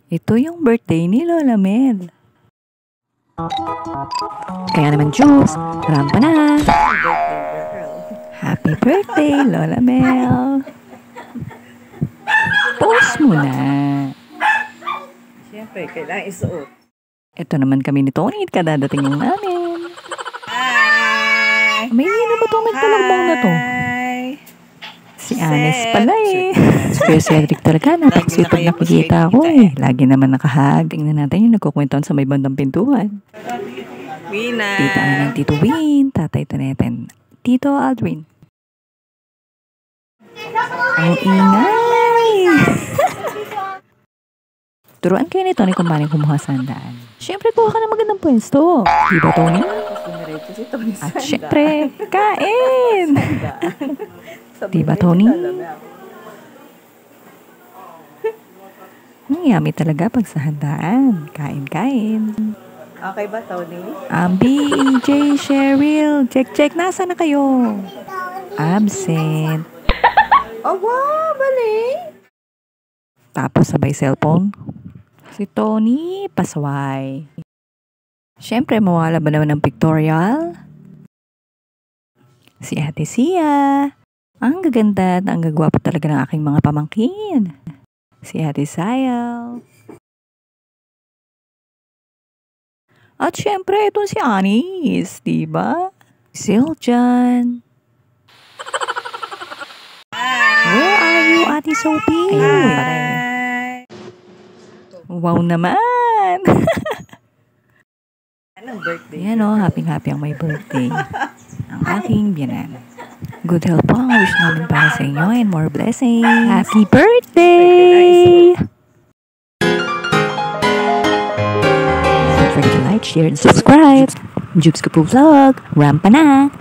Ito yung birthday ni Lola Mel. Kaya naman, Juice, rampa na! Happy birthday, Lola Mel! Post mo na! Siyempre, kailangan isuot. Ito naman kami ni Tony, kadadating lang namin. Hi! May na ba itong nagtalakbang na to? Si Anes pala eh. Kuya Cedric talaga, napakasweet pag nakikita ako eh. Lagi naman nakahag. Tingnan natin yung nagkukwentuhan sa may bandang pintuan. Wina! Tita ng Tito Win, Tatay Toneten, Tito Aldrin. Ang ingay! Turuan kayo ni Tony kung paano kumuha sa handaan. Siyempre, kuha ka na magandang pwesto. Di ba, Tony? At siyempre, kain! Di ba, Tony? Ang yummy talaga pag sa handaan. Kain-kain. Okay ba, Tony? Ambi, EJ, Cheryl, check, nasaan na kayo? Absent. Oh, wow! Bali! Tapos sabay cellphone. Si Tony, pasaway. Siyempre, mawala ba naman ng pictorial? Si Ate Sia. Ang gaganda at ang gagwapo talaga ng aking mga pamangkin. Si Ate Sayal. At syempre, ito si Anis, diba? Siljan. Where are you, Ate Sophie? Hi! Wow naman! Anong birthday? Yan o, happy-happy ang may birthday. Ang aking biyanan. Good health po ang wish namin para sa inyo and more blessings. Happy birthday! Don't forget to like, share, and subscribe. Jukes Kapu Vlog, rampa na!